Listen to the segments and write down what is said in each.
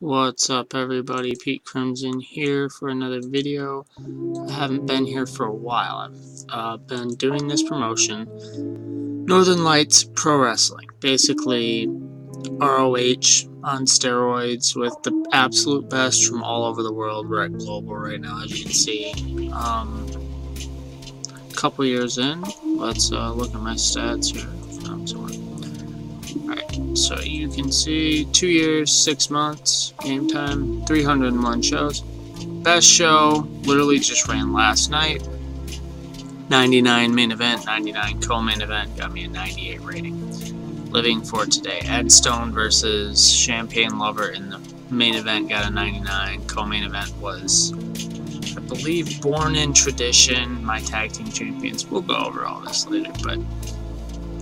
What's up, everybody? Pete Crimson here for another video. I haven't been here for a while. I've been doing this promotion, Northern Lights Pro Wrestling, basically ROH on steroids with the absolute best from all over the world. We're at Global right now, as you can see. A couple years in, let's look at my stats here. Alright, so you can see 2 years, 6 months, game time, 301 shows. Best show literally just ran last night. 99 main event, 99 co-main event, got me a 98 rating. Living for today, Ed Stone versus Champagne Lover in the main event, got a 99. Co-main event was, I believe, Born in Tradition, my tag team champions. We'll go over all this later, but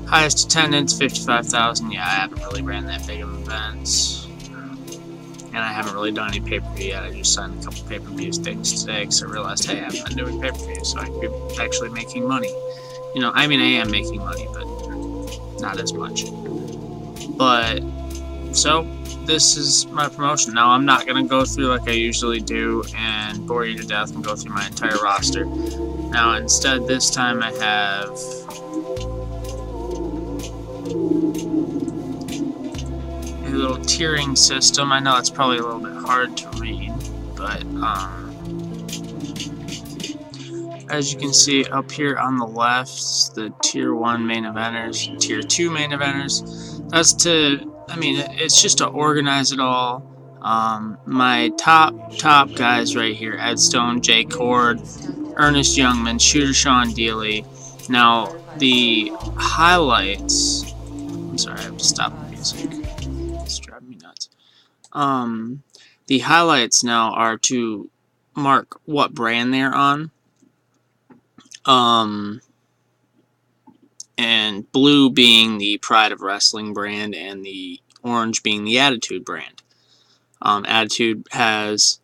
highest attendance, 55,000. Yeah, I haven't really ran that big of events. And I haven't really done any pay-per-view yet. I just signed a couple pay-per-view things today because I realized, hey, I haven't been doing pay-per-view, so I could be actually making money. You know, I mean, I am making money, but not as much. But, so, this is my promotion. Now, I'm not going to go through like I usually do and bore you to death and go through my entire roster. Now, instead, this time I have a little tiering system. I know it's probably a little bit hard to read, but as you can see up here on the left, the tier 1 main eventers, tier 2 main eventers. That's to, I mean, it's just to organize it all. My top guys right here: Ed Stone, Jay Cord, Ernest Youngman, Shooter Sean Dealey. Now the highlights. I'm sorry, I have to stop the music. It's driving me nuts. The highlights now are to mark what brand they're on. And blue being the Pride of Wrestling brand, and the orange being the Attitude brand. Attitude has,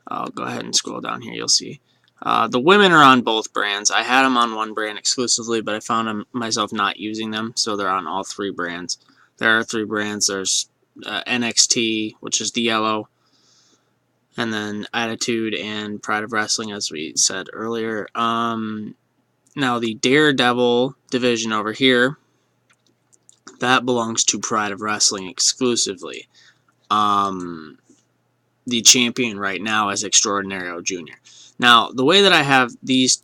I'll go ahead and scroll down here, you'll see. The women are on both brands. I had them on one brand exclusively, but I found myself not using them, so they're on all 3 brands. There are 3 brands. There's NXT, which is the yellow, and then Attitude and Pride of Wrestling, as we said earlier. Now the Daredevil division over here, that belongs to Pride of Wrestling exclusively. The champion right now is Extraordinario Jr. Now, the way that I have these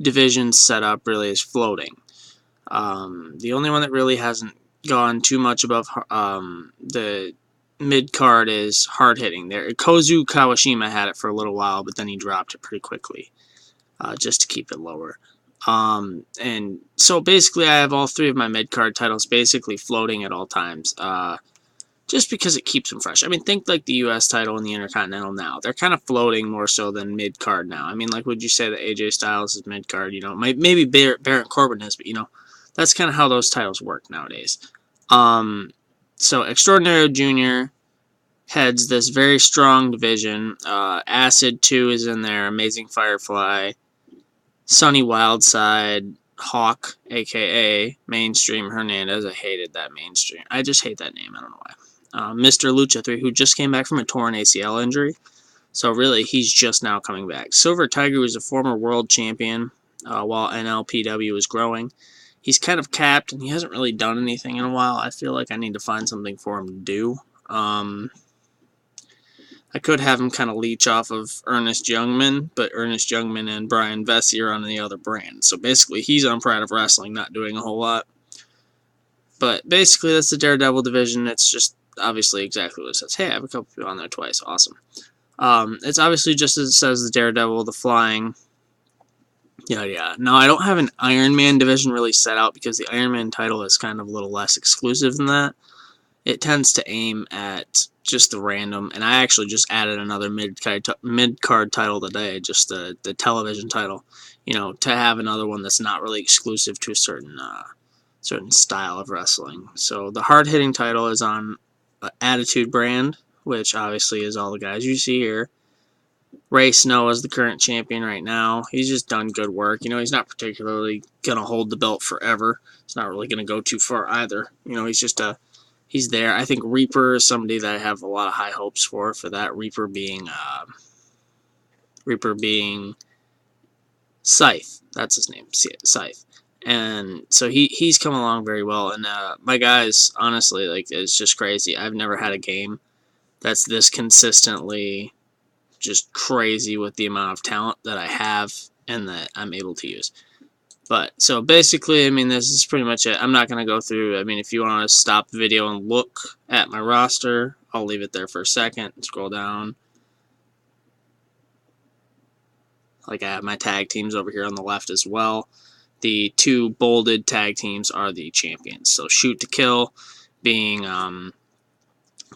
divisions set up really is floating. The only one that really hasn't gone too much above the mid-card is hard-hitting. There, Kozu Kawashima had it for a little while, but then he dropped it pretty quickly, just to keep it lower. And so basically I have all 3 of my mid-card titles basically floating at all times, just because it keeps them fresh. I mean, think like the U.S. title and the Intercontinental now. They're kind of floating more so than mid-card now. I mean, like, would you say that AJ Styles is mid-card? You know, maybe Baron Corbin is, but, you know, that's kind of how those titles work nowadays. So Extraordinario Jr. heads this very strong division. Acid 2 is in there. Amazing Firefly. Sunny Wildside, Hawk, a.k.a. Mainstream Hernandez. I hated that Mainstream. I just hate that name. I don't know why. Mr. Lucha 3, who just came back from a torn ACL injury. So really, he's just now coming back. Silver Tiger was a former world champion while NLPW was growing. He's kind of capped, and he hasn't really done anything in a while. I feel like I need to find something for him to do. I could have him kind of leech off of Ernest Youngman, but Ernest Youngman and Brian Vesey are on the other brand. So basically, he's on Pride of Wrestling, not doing a whole lot. But basically, that's the Daredevil division. It's just obviously exactly what it says. Hey, I have a couple people on there twice. Awesome. It's obviously just as it says, the Daredevil, the Flying. Yeah. Now, I don't have an Iron Man division really set out because the Iron Man title is kind of a little less exclusive than that. It tends to aim at just the random, and I actually just added another mid-card title today, just the television title, you know, to have another one that's not really exclusive to a certain style of wrestling. So the hard-hitting title is on Attitude brand, which obviously is all the guys you see here. Ray Snow is the current champion right now. He's just done good work. You know, he's not particularly going to hold the belt forever. It's not really going to go too far either. You know, he's just a he's there. I think Reaper is somebody that I have a lot of high hopes for that. Reaper being Scythe. That's his name, Scythe. And so he's come along very well. And my guys, honestly, like, it's just crazy. I've never had a game that's this consistently just crazy with the amount of talent that I have and that I'm able to use. But, so basically, I mean, this is pretty much it. I'm not going to go through, I mean, if you want to stop the video and look at my roster, I'll leave it there for a second. Scroll down. Like, I have my tag teams over here on the left as well. The two bolded tag teams are the champions. So, Shoot to Kill being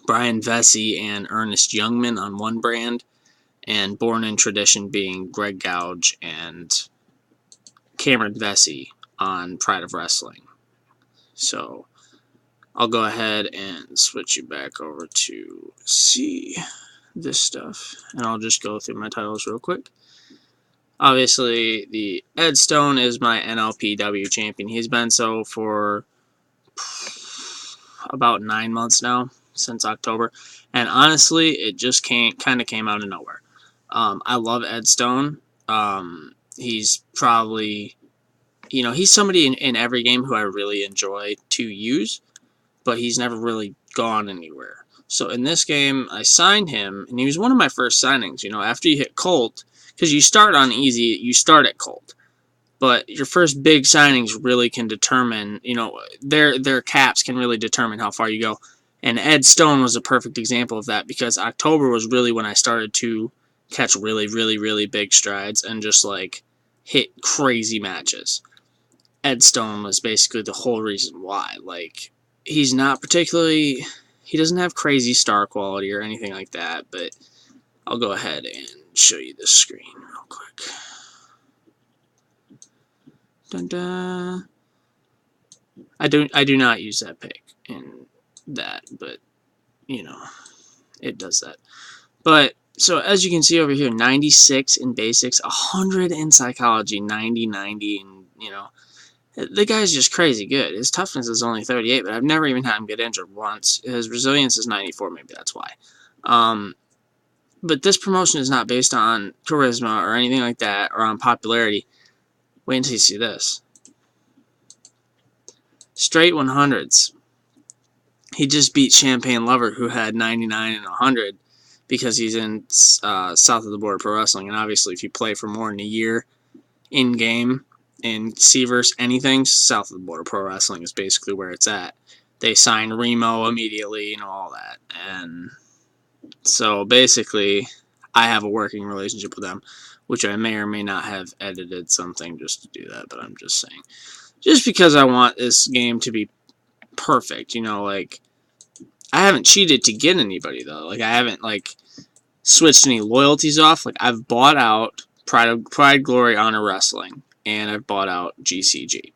Brian Vesey and Ernest Youngman on one brand, and Born in Tradition being Greg Gouge and Cameron Vesey on Pride of Wrestling. So I'll go ahead and switch you back over to see this stuff, and I'll just go through my titles real quick. Obviously, the Ed Stone is my NLPW champion. He's been so for about 9 months now, since October, and honestly, it just kind of came out of nowhere. I love Ed Stone. He's probably, you know, he's somebody in every game who I really enjoy to use, but he's never really gone anywhere. So in this game, I signed him, and he was one of my first signings. You know, after you hit Colt, because you start on easy, you start at Colt, but your first big signings really can determine, you know, their caps can really determine how far you go. And Ed Stone was a perfect example of that, because October was really when I started to catch really big strides and just, like, hit crazy matches. Ed Stone was basically the whole reason why. Like, he's not particularly, he doesn't have crazy star quality or anything like that, but I'll go ahead and show you this screen real quick. Dun -dun. I do not use that pick in that, but, you know, it does that. But, so as you can see over here, 96 in basics, 100 in psychology, 90, and, you know, the guy's just crazy good. His toughness is only 38, but I've never even had him get injured once. His resilience is 94, maybe that's why. But this promotion is not based on charisma or anything like that, or on popularity. Wait until you see this. Straight 100s. He just beat Champagne Lover, who had 99 and 100, because he's in South of the Border Pro Wrestling. And obviously, if you play for more than a year in-game, in C-verse anything, South of the Border Pro Wrestling is basically where it's at. They signed Remo immediately, you know, all that. And so, basically, I have a working relationship with them, which I may or may not have edited something just to do that, but I'm just saying. Just because I want this game to be perfect, you know, like, I haven't cheated to get anybody, though. Like, I haven't, like, switched any loyalties off. Like, I've bought out Pride, Glory, Honor Wrestling, and I've bought out GCG.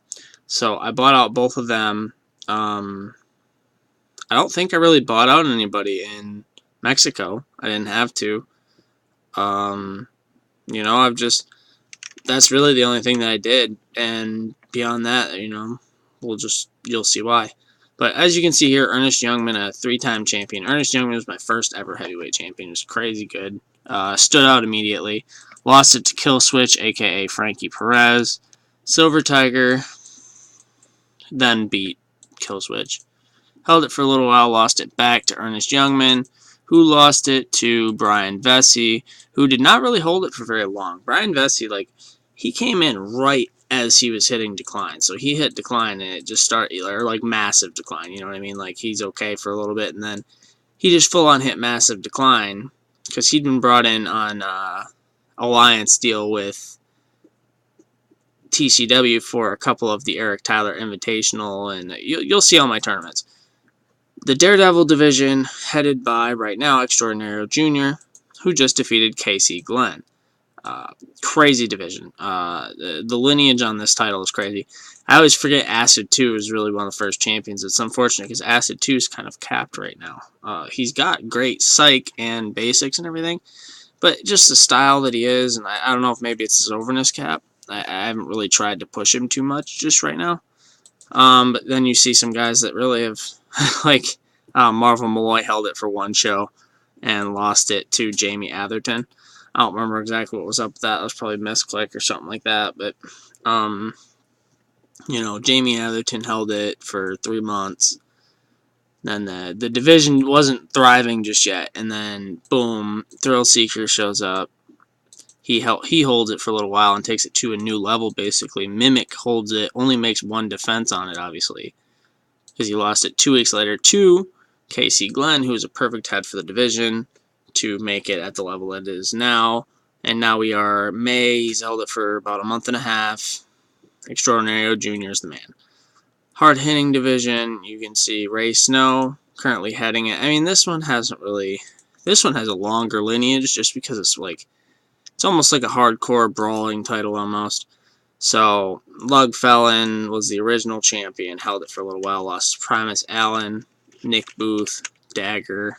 So, I bought out both of them. I don't think I really bought out anybody in Mexico. I didn't have to. You know, that's really the only thing that I did. And beyond that, you know, you'll see why. But as you can see here, Ernest Youngman, a 3-time champion. Ernest Youngman was my first ever heavyweight champion. He was crazy good. Stood out immediately. Lost it to Killswitch, a.k.a. Frankie Perez. Silver Tiger. Then beat Killswitch. Held it for a little while. Lost it back to Ernest Youngman, who lost it to Brian Vesey, who did not really hold it for very long. Brian Vesey, like, he came in right as he was hitting decline. So he hit decline, and it just started, or like massive decline, you know what I mean? Like, he's okay for a little bit, and then he just full-on hit massive decline, because he'd been brought in on alliance deal with TCW for a couple of the Eric Tyler Invitational, and you'll see all my tournaments. The Daredevil division, headed by, right now, Extraordinario Jr., who just defeated KC Glenn. Crazy division. The lineage on this title is crazy. I always forget Acid 2 is really one of the first champions. It's unfortunate because Acid 2 is kind of capped right now. He's got great psych and basics and everything, but just the style that he is, and I don't know if maybe it's his overness cap. I haven't really tried to push him too much just right now. But then you see some guys that really have, like, Marvel Malloy held it for one show and lost it to Jamie Atherton. I don't remember exactly what was up with that. It was probably misclick or something like that. But, Jamie Atherton held it for 3 months. Then the division wasn't thriving just yet. And then, boom, Thrill Seeker shows up. He holds it for a little while and takes it to a new level, basically. Mimic holds it, only makes one defense on it, obviously, because he lost it 2 weeks later to Casey Glenn, who is a perfect head for the division, to make it at the level it is now. And now we are May. He's held it for about a month and a half. Extraordinario Jr. is the man. Hard-hitting division, you can see Ray Snow currently heading it. I mean, this one has a longer lineage just because it's almost like a hardcore brawling title almost. So, Lug Felon was the original champion, held it for a little while, lost to Primus Allen, Nick Booth, Dagger,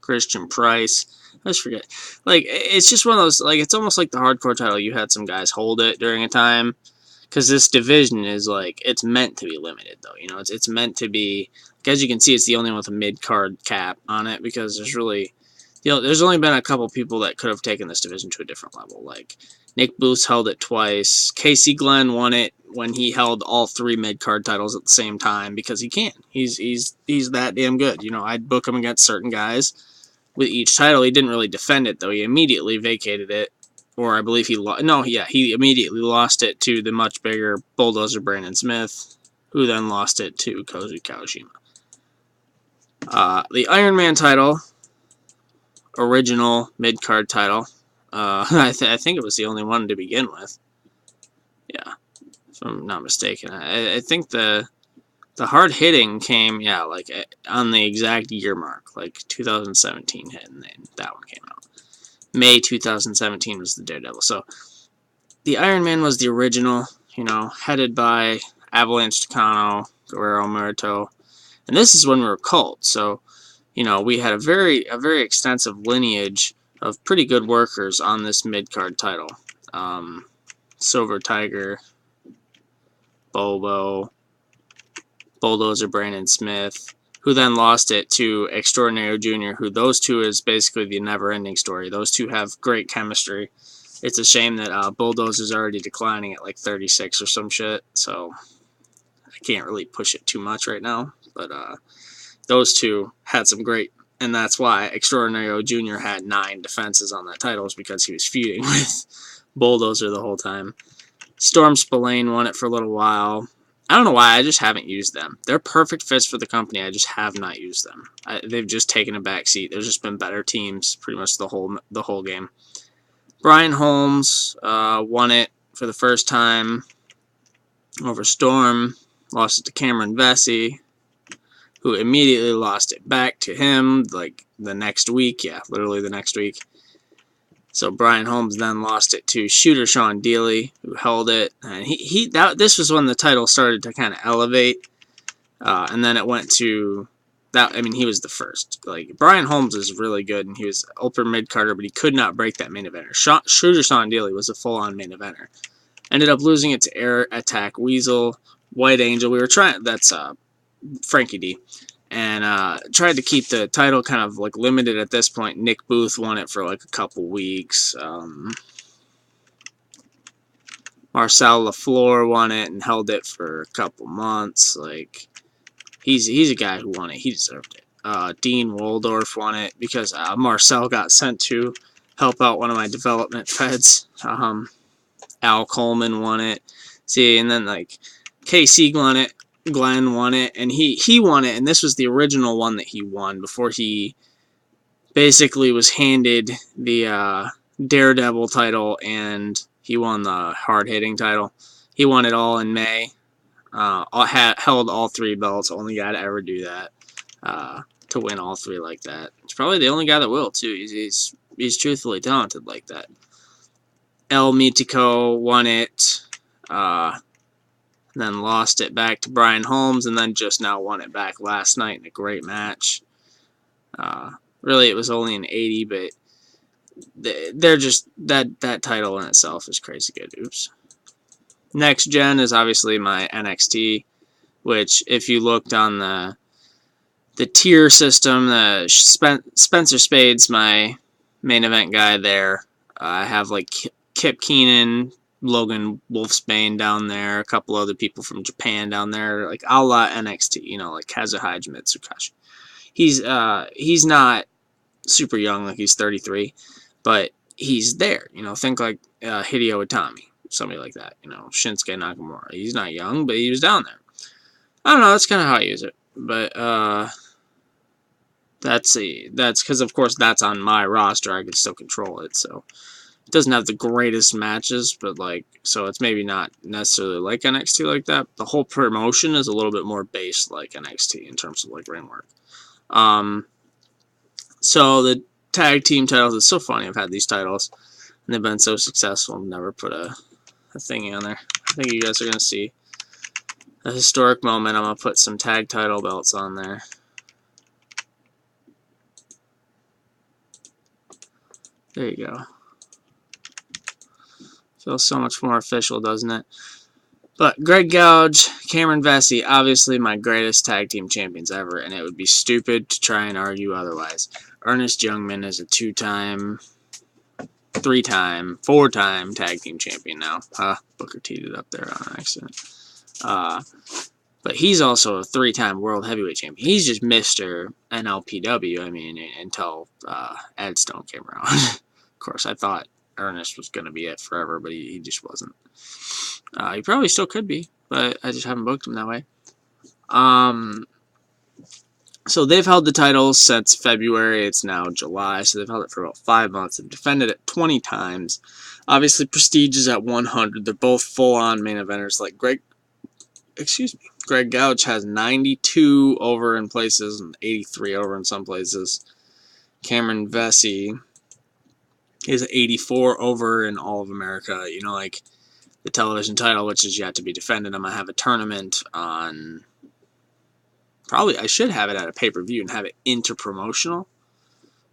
Christian Price. I just forget. It's just one of those, it's almost like the hardcore title. You had some guys hold it during a time. Because this division is, it's meant to be limited, though. It's meant to be, as you can see, it's the only one with a mid-card cap on it, because there's only been a couple people that could have taken this division to a different level. Nick Booth held it twice. Casey Glenn won it when he held all 3 mid-card titles at the same time, because he can. He's that damn good. I'd book him against certain guys with each title. He didn't really defend it, though. He immediately vacated it. Or I believe he immediately lost it to the much bigger Bulldozer Brandon Smith, who then lost it to Kozu Kawashima. The Iron Man title, original mid-card title, I think it was the only one to begin with. Yeah, if I'm not mistaken. I think the hard-hitting came, on the exact year mark, 2017 hit, and then that one came out. May 2017 was the Daredevil. So, the Iron Man was the original, headed by Avalanche Takano, Guerrero Murito. And this is when we were Cult. So, we had a very extensive lineage of pretty good workers on this mid-card title. Silver Tiger, Bobo, Bulldozer Brandon Smith, who then lost it to Extraordinario Jr., who those two is basically the never-ending story. Those two have great chemistry. It's a shame that Bulldozer's already declining at 36 or some shit, so I can't really push it too much right now. But those two had some great, and that's why Extraordinario Jr. had 9 defenses on that title, is because he was feuding with Bulldozer the whole time. Storm Spillane won it for a little while. I don't know why, I just haven't used them. They're perfect fits for the company, I just have not used them. They've just taken a back seat. There's just been better teams pretty much the whole game. Brian Holmes won it for the first time over Storm, lost it to Cameron Vesey, who immediately lost it back to him the next week. Yeah, literally the next week. So Brian Holmes then lost it to Shooter Sean Dealey, who held it, and this was when the title started to kind of elevate, and then it went to that. I mean, he was the first. Brian Holmes is really good, and he was upper mid carder, but he could not break that main eventer. Shooter Sean Dealey was a full-on main eventer. Ended up losing it to Air Attack Weasel, White Angel. We were trying. That's Frankie D. And tried to keep the title kind of limited at this point. Nick Booth won it for a couple weeks. Marcel LaFleur won it and held it for a couple months. He's a guy who won it. He deserved it. Dean Waldorf won it because Marcel got sent to help out one of my development feds. Al Coleman won it. See, and then KC Glenn won it, and he won it, and this was the original one that he won before he basically was handed the Daredevil title, and he won the hard-hitting title. He won it all in May. Held all 3 belts, only guy to ever do that, to win all 3 like that. He's probably the only guy that will, too. He's truthfully talented like that. El Mitico won it, then lost it back to Brian Holmes, and then just now won it back last night in a great match. Really, it was only an 80, but they're just that title in itself is crazy good. Oops. Next gen is obviously my NXT, which if you looked on the the tier system. Spencer Spade's my main event guy there. I have like Kip Keenan, Logan Wolfsbane down there, a couple other people from Japan down there, like a la NXT, you know, like Kazuhide Mitsukashi. He's not super young, like he's 33, but he's there. You know, think like Hideo Itami, somebody like that. You know, Shinsuke Nakamura. He's not young, but he was down there. I don't know. That's kind of how I use it, but that's because of course that's on my roster. I can still control it, so it doesn't have the greatest matches, but like, so it's maybe not necessarily like NXT like that. The whole promotion is a little bit more based like NXT in terms of like ring work. So the tag team titles, it's so funny. I've had these titles and they've been so successful. I've never put a thingy on there. I think you guys are gonna see a historic moment. I'm gonna put some tag title belts on there. There you go. Feels so much more official, doesn't it? But Greg Gouge, Cameron Vesey, obviously my greatest tag team champions ever, and it would be stupid to try and argue otherwise. Ernest Youngman is a 2-time, 3-time, 4-time tag team champion now. Booker teed it up there on accident. But he's also a 3-time world heavyweight champion. He's just Mr. NLPW, I mean, until Ed Stone came around. Of course, I thought Ernest was going to be it forever, but he just wasn't. He probably still could be, but I just haven't booked him that way. So they've held the titles since February. It's now July, so they've held it for about 5 months. They've defended it 20 times. Obviously, Prestige is at 100. They're both full-on main eventers. Like Greg Gouge has 92 over in places and 83 over in some places. Cameron Vesey is 84 over in all of America. You know, like the television title, which is yet to be defended. I'm going to have a tournament on... Probably, I should have it at a pay-per-view and have it interpromotional.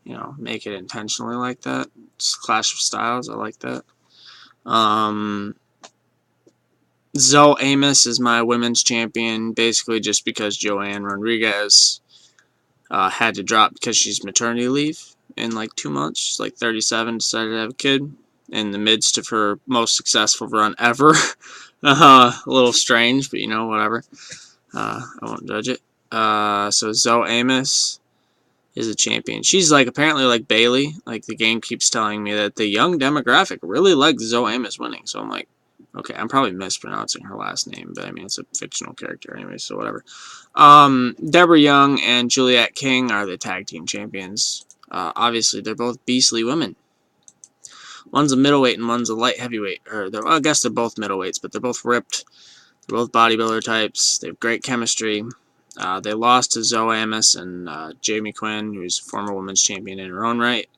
You know, make it intentionally like that. It's Clash of Styles, I like that. Zoe Amos is my women's champion, basically just because Joanne Rodriguez had to drop because she's maternity leave in like 2 months. She's like 37, decided to have a kid in the midst of her most successful run ever. A little strange, but you know, whatever. I won't judge it. So Zoe Amos is a champion. She's like apparently like Bailey. Like the game keeps telling me that the young demographic really likes Zoe Amos winning. So I'm like, okay, I'm probably mispronouncing her last name, but I mean it's a fictional character anyway, so whatever. Deborah Young and Juliet King are the tag team champions. Obviously they're both beastly women. One's a middleweight and one's a light heavyweight. Well, I guess they're both middleweights, but they're both ripped. They're both bodybuilder types. They have great chemistry. They lost to Zoe Amos and Jamie Quinn, who's a former women's champion in her own right.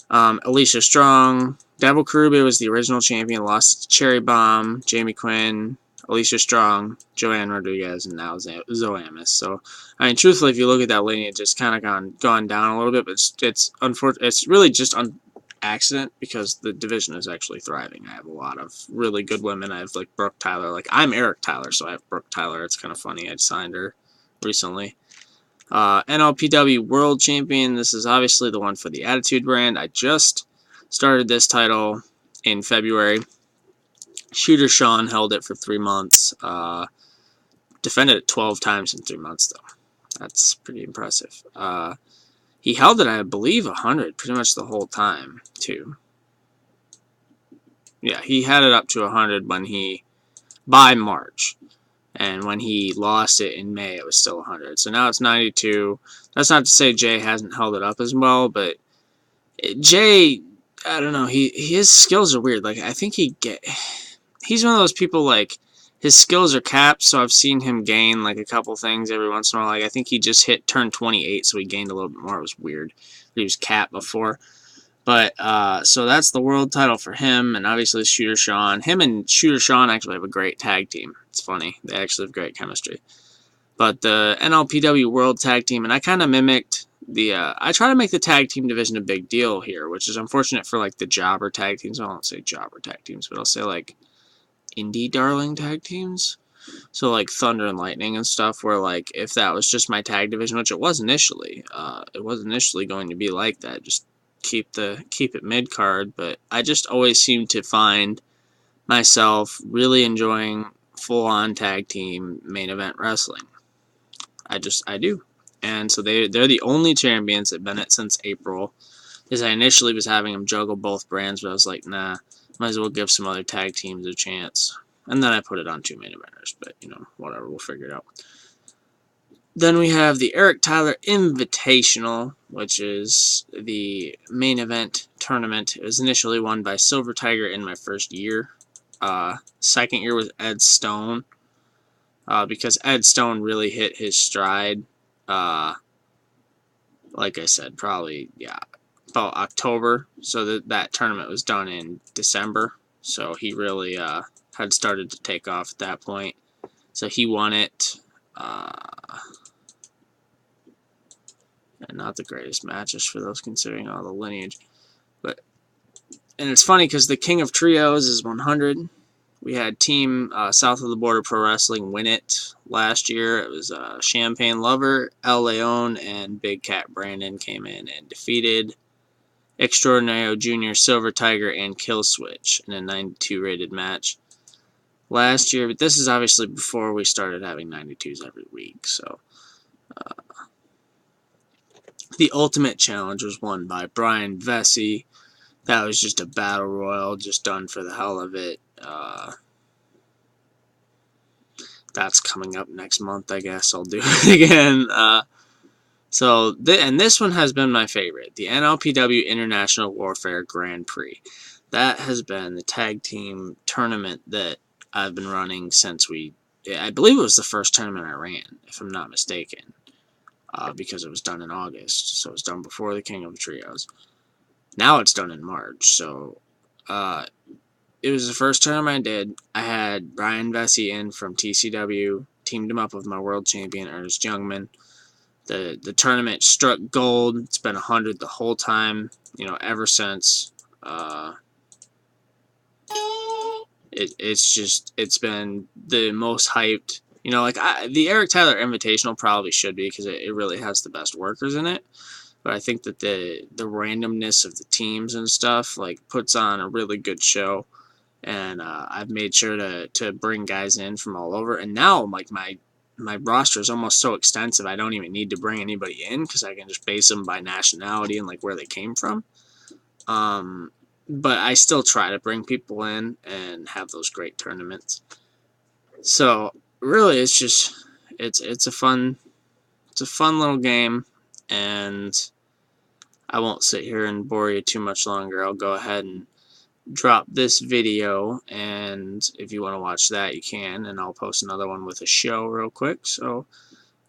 Alicia Strong. Devil Karube was the original champion, lost to Cherry Bomb, Jamie Quinn, Alicia Strong, Joanne Rodriguez, and now Zoe Amos. So, I mean, truthfully, if you look at that lineage, it's kind of gone down a little bit, but it's unfortunate. It's really just an accident because the division is actually thriving. I have a lot of really good women. I have like Brooke Tyler. Like I'm Eric Tyler, so I have Brooke Tyler. It's kind of funny. I signed her recently. NLPW World Champion. This is obviously the one for the Attitude brand. I just started this title in February. Shooter Sean held it for 3 months. Defended it 12 times in 3 months, though. That's pretty impressive. He held it, I believe, 100 pretty much the whole time, too. Yeah, he had it up to 100 by March. And when he lost it in May, it was still 100. So now it's 92. That's not to say Jay hasn't held it up as well, but Jay, I don't know, his skills are weird. Like, I think he's one of those people, like, his skills are capped, so I've seen him gain, like, a couple things every once in a while. Like, I think he just turned 28, so he gained a little bit more. It was weird. He was capped before. But, so that's the world title for him, and obviously Shooter Sean. Him and Shooter Sean actually have a great tag team. It's funny. They actually have great chemistry. But the NLPW World Tag Team, and I kind of mimicked I try to make the tag team division a big deal here, which is unfortunate for, like, the jobber tag teams. I won't say jobber tag teams, but I'll say, like, indie darling tag teams. So like Thunder and Lightning and stuff, where like if that was just my tag division, which it was initially going to be like that, just keep it mid card. But I just always seem to find myself really enjoying full on tag team main event wrestling. I do. And so they're the only champions that have been it since April. Because I initially was having them juggle both brands, but I was like, nah, might as well give some other tag teams a chance. And then I put it on 2 main eventers, but whatever, we'll figure it out. Then we have the Eric Tyler Invitational, which is the main event tournament. It was initially won by Silver Tiger in my first year. Second year was Ed Stone, because Ed Stone really hit his stride. Like I said, probably, yeah, about October. So that tournament was done in December. So he really had started to take off at that point. So he won it. And not the greatest matches for those considering all the lineage. And it's funny because the King of Trios is 100. We had Team South of the Border Pro Wrestling win it last year. It was Champagne Lover, El Leon, and Big Cat Brandon came in and defeated Extraordinario Jr., Silver Tiger, and Killswitch in a 92 rated match last year. But this is obviously before we started having 92s every week. So the Ultimate Challenge was won by Brian Vesey. That was just a battle royal, just done for the hell of it. That's coming up next month, I guess. I'll do it again. And this one has been my favorite, the NLPW International Warfare Grand Prix. That has been the tag team tournament that I've been running since I believe it was the first tournament I ran, if I'm not mistaken, because it was done in August, so it was done before the King of the Trios. Now it's done in March, so it was the first tournament I did. I had Brian Vesey in from TCW, teamed him up with my world champion, Ernest Youngman. The tournament struck gold. It's been 100 the whole time, ever since. It's been the most hyped. The Eric Tyler Invitational probably should be, because it really has the best workers in it. But I think that the randomness of the teams and stuff puts on a really good show. And I've made sure to bring guys in from all over. And now my roster is almost so extensive I don't even need to bring anybody in, because I can just base them by nationality and where they came from. But I still try to bring people in and have those great tournaments. So really, it's a fun little game, and I won't sit here and bore you too much longer. I'll go ahead and drop this video, and if you want to watch that, you can, and I'll post another one with a show real quick. So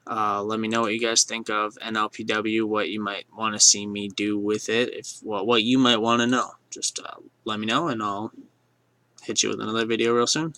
let me know what you guys think of NLPW, what you might want to see me do with it, what you might want to know. Just let me know, and I'll hit you with another video real soon.